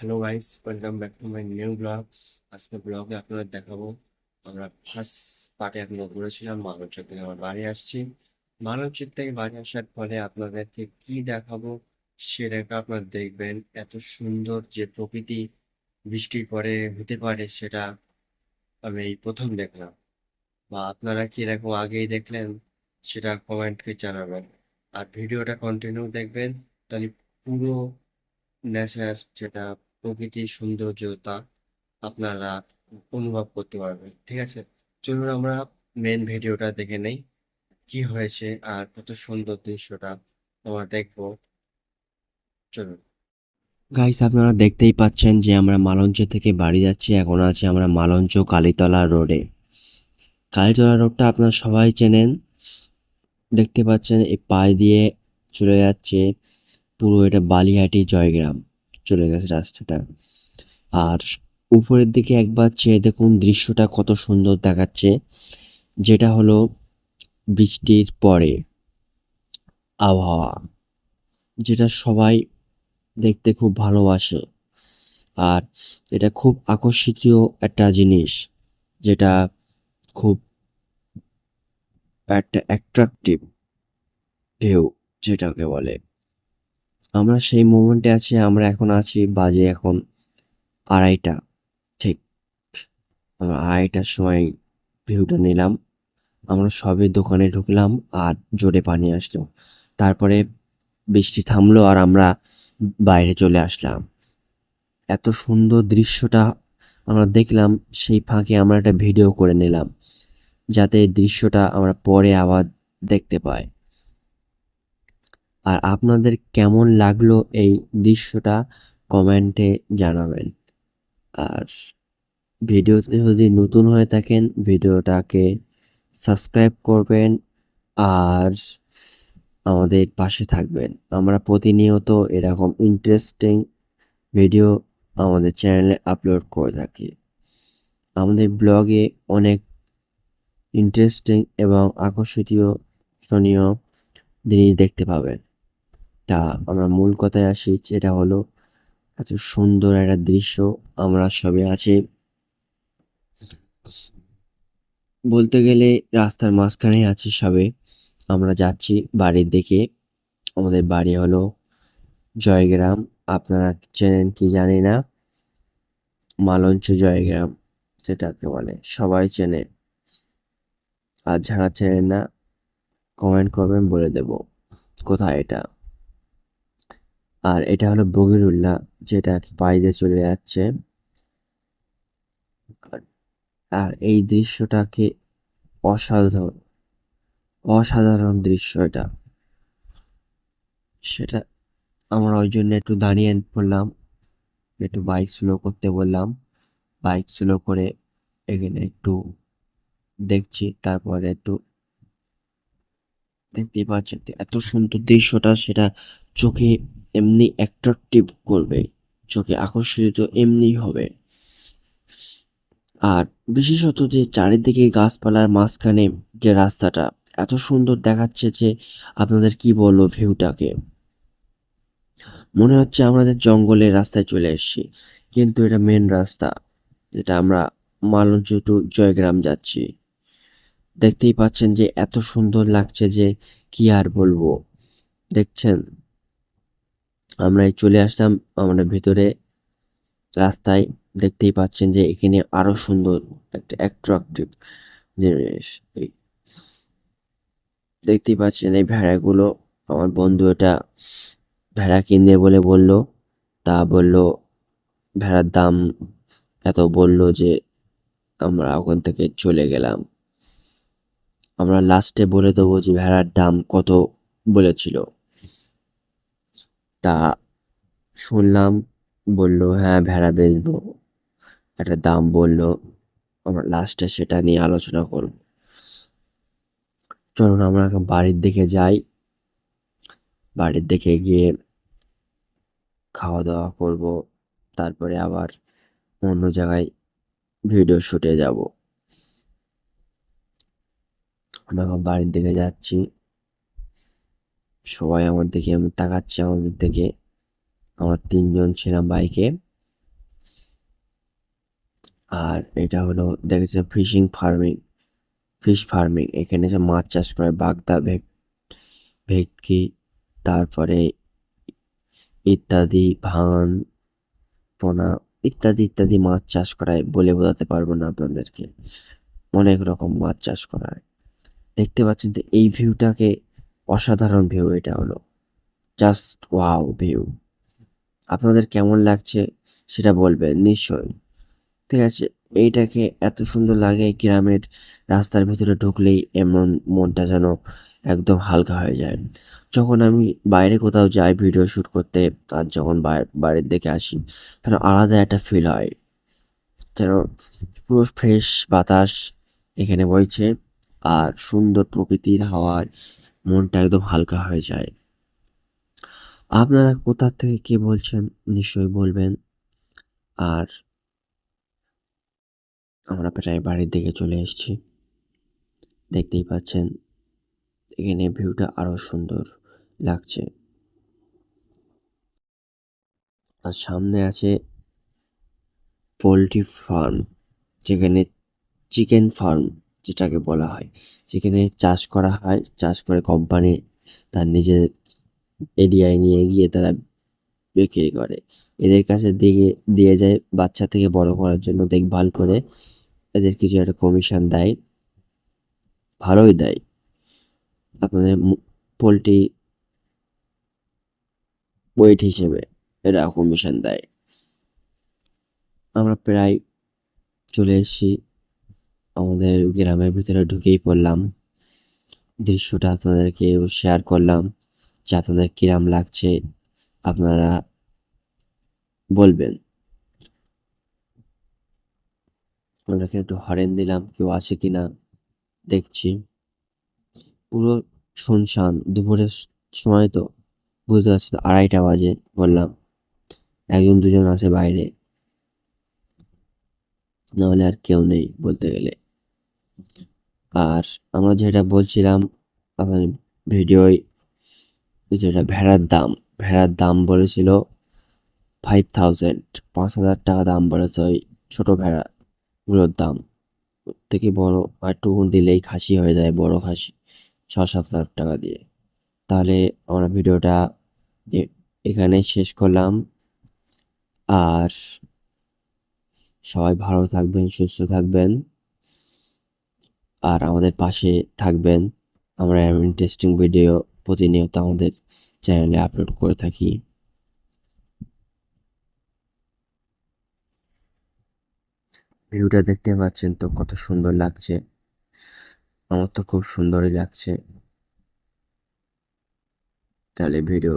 Hello guys, welcome back to my new blogs. আজকে ব্লগে আপনাদের দেখাবো আমরা ফার্স্ট পার্টে এখনো ঘুরেছিলাম মালঞ্চ থেকে আমার বাড়ি আসছি। মালঞ্চ থেকে বাড়ি আসার পরে আপনাদেরকে কি দেখাবো সেটাকে আপনারা দেখবেন। এত সুন্দর যে প্রকৃতি বৃষ্টির পরে হতে পারে সেটা আমি এই প্রথম দেখলাম। বা আপনারা কি এরকম আগেই দেখলেন সেটা কমেন্টে জানাবেন। আর ভিডিওটা কন্টিনিউ দেখবেন, তাহলে পুরো নেচার যেটা প্রকৃতির সৌন্দর্যতা আপনারা অনুভব করতে পারবেন। ঠিক আছে, চলুন আমরা মেন ভিডিওটা দেখে নেই কি হয়েছে আর কত সুন্দর দৃশ্যটা আমরা দেখবো। চলুন গাইস, আপনারা দেখতেই পাচ্ছেন যে আমরা মালঞ্চ থেকে বাড়ি যাচ্ছি। এখন আছি আমরা মালঞ্চ কালীতলা রোডে। কালীতলা রোডটা আপনারা সবাই চেনেন, দেখতে পাচ্ছেন এই পাশ দিয়ে চলে যাচ্ছে পুরো এটা বালিহাটি জয়গ্রাম চলে গেছে রাস্তাটা। আর উপরের দিকে একবার চেয়ে দেখুন দৃশ্যটা কত সুন্দর দেখাচ্ছে, যেটা হলো বৃষ্টির পরে আবহাওয়া, যেটা সবাই দেখতে খুব ভালোবাসে। আর এটা খুব আকর্ষণীয় একটা জিনিস, যেটা খুব একটা অ্যাট্রাকটিভ ঢেউ যেটাকে বলে। আমরা সেই মোমেন্টে আছি, আমরা এখন আছি বাজে এখন 2:30। ঠিক আমরা 2:30টার সময় ভিউটা নিলাম। আমরা সবে দোকানে ঢুকলাম আর জোরে পানি আসলো। তারপরে বৃষ্টি থামলো আর আমরা বাইরে চলে আসলাম। এত সুন্দর দৃশ্যটা আমরা দেখলাম, সেই ফাঁকে আমরা একটা ভিডিও করে নিলাম যাতে এই দৃশ্যটা আমরা পরে আবার দেখতে পাই। আর আপনাদের কেমন লাগলো এই দৃশ্যটা কমেন্টে জানাবেন। আর ভিডিওতে যদি নতুন হয়ে থাকেন ভিডিওটাকে সাবস্ক্রাইব করবেন আর আমাদের পাশে থাকবেন। আমরা প্রতিনিয়ত এরকম ইন্টারেস্টিং ভিডিও আমাদের চ্যানেলে আপলোড করে থাকি। আমাদের ব্লগে অনেক ইন্টারেস্টিং এবং আকর্ষণীয় জিনিস দেখতে পাবেন। তা আমরা মূল কথায় আসি, যেটা হলো এত সুন্দর একটা দৃশ্য। আমরা সবে আছি বলতে গেলে রাস্তার মাঝখানেই আছি সবে। আমরা যাচ্ছি বাড়ির দিকে। আমাদের বাড়ি হলো জয়গ্রাম। আপনারা চেনেন কি জানি না, মালঞ্চ জয়গ্রাম যেটাকে বলে সবাই চেনে। আর যারা চেনেন না কমেন্ট করবেন, বলে দেব কোথায় এটা। আর এটা হলো বগিরুল্লাহ, যেটা পায়ে চলে যাচ্ছে। আর আর এই দৃশ্যটাকে অসাধারণ অসাধারণ দৃশ্য এটা। সেটা আমরা ওই জন্য একটু দাঁড়িয়ে পড়লাম, একটু বাইক স্লো করতে বললাম। বাইক স্লো করে এখানে একটু দেখছি, তারপরে একটু দেখতেই পাচ্ছেন এত সুন্দর দৃশ্যটা, সেটা চোখে এমনি অ্যাট্রাকটিভ করবে, চোখে আকর্ষিত এমনি হবে। আর বিশেষত যে চারিদিকে গাছপালার মাঝখানে যে রাস্তাটা এত সুন্দর দেখাচ্ছে যে আপনাদের কি বলবো, ভিউটাকে মনে হচ্ছে আমাদের জঙ্গলের রাস্তায় চলে এসেছি। কিন্তু এটা মেন রাস্তা, যেটা আমরা মালঞ্চ টু জয়গ্রাম যাচ্ছি। দেখতেই পাচ্ছেন যে এত সুন্দর লাগছে যে কি আর বলবো। দেখছেন আমরা এই চলে আসলাম আমরা ভিতরে রাস্তায়। দেখতেই পাচ্ছেন যে এখানে আরো সুন্দর একটা অ্যাট্রাকটিভ জিনিস। এই দেখতেই পাচ্ছেন এই ভেড়াগুলো। আমার বন্ধু এটা ভেড়া কিনবে বলে বলল, তা বলল ভেড়ার দাম এত বলল যে আমরা ওখান থেকে চলে গেলাম। আমরা লাস্টে বলে দেবো যে ভেড়ার দাম কত বলেছিল। তা শুনলাম, বলল হ্যাঁ ভেড়া বেচবো, একটা দাম বললো। আমরা লাস্টে সেটা নিয়ে আলোচনা করব। চলুন আমরা এখন বাড়ির দিকে যাই। বাড়ির দিকে গিয়ে খাওয়া দাওয়া করব, তারপরে আবার অন্য জায়গায় ভিডিও শুটে যাব। আমরা এখন বাড়ির দিকে যাচ্ছি, সবাই আমার দিকে আমি তাকাচ্ছে আমাদের দিকে। আমরা 3জন ছিলাম বাইকে। আর এটা হলো দেখেছে ফিশ ফার্মিং। এখানে যে মাছ চাষ করে বাগদা, ভেটকি, তারপরে ইত্যাদি, ভাঙন, পোনা, ইত্যাদি ইত্যাদি মাছ চাষ করায় বলে বোঝাতে পারবো না আপনাদেরকে। অনেক রকম মাছ চাষ করা হয়। দেখতে পাচ্ছেন তো এই ভিউটাকে, অসাধারণ ভিউ এটা হলো, জাস্ট ওয়াও ভিউ। আপনাদের কেমন লাগছে সেটা বলবেন নিশ্চয়ই। ঠিক আছে, এইটাকে এত সুন্দর লাগে গ্রামের রাস্তার ভিতরে ঢুকলেই, এমন মনটা যেন একদম হালকা হয়ে যায়। যখন আমি বাইরে কোথাও যাই ভিডিও শ্যুট করতে, আর যখন বাড়ির দিকে আসি, যেন আলাদা একটা ফিল হয়, যেন পুরো ফ্রেশ বাতাস এখানে বইছে, আর সুন্দর প্রকৃতির হাওয়ায় মনটা একদম হালকা হয়ে যায়। আপনারা কোথা থেকে কে বলছেন নিশ্চয়ই বলবেন। আর আমরা প্রায় বাড়ির দিকে চলে এসেছি, দেখতেই পাচ্ছেন এখানে ভিউটা আরো সুন্দর লাগছে। আর সামনে আছে পোল্ট্রি ফার্ম, যেখানে চিকেন ফার্ম যেটাকে বলা হয়, যেখানে চাষ করা হয়, চাষ করে কোম্পানি তার নিজের এরিয়ায় নিয়ে গিয়ে তারা বিক্রি করে। এদের কাছে দিয়ে যায় বাচ্চা থেকে বড় করার জন্য, দেখভাল করে এদের কিছু একটা কমিশন দেয়, ভালোই দেয়। আপনাদের পোল্ট্রি ওয়েট হিসেবে এরা কমিশন দেয়। আমরা প্রায় চলে এসেছি, আমাদের গ্রামের ভিতরে ঢুকেই পড়লাম। দৃশ্যটা আপনাদেরকে শেয়ার করলাম, যে আপনাদের কিরাম লাগছে আপনারা বলবেন। ওনাকে একটু হরেন দিলাম, কেউ আছে কিনা দেখছি। পুরো শুনশান, দুপুরের সময় তো, বুঝতে পারছি তো, 2:30 বাজে বললাম। একজন দুজন আছে বাইরে, নাহলে আর কেউ নেই বলতে গেলে। আর আমরা যেটা বলছিলাম আপনার ভিডিওয়, যেটা ভেড়ার দাম বলেছিল 5000, 5,000 টাকা দাম বলেছে ওই ছোট ভেড়াগুলোর দাম। ওর থেকে বড় আর একটু দিলেই খাসি হয়ে যায়, বড় খাসি, 6-7 হাজার টাকা দিয়ে। তাহলে আমরা ভিডিওটা এখানে শেষ করলাম। আর সবাই ভালো থাকবেন, সুস্থ থাকবেন, আর আমাদের পাশে থাকবেন। আমরা ইন্টারেস্টিং ভিডিও প্রতিনিয়ত আমাদের চ্যানেলে আপলোড করে থাকি। ভিউটা দেখতে পাচ্ছেন তো কত সুন্দর লাগছে, আমার তো খুব সুন্দরই লাগছে। তাহলে ভিডিও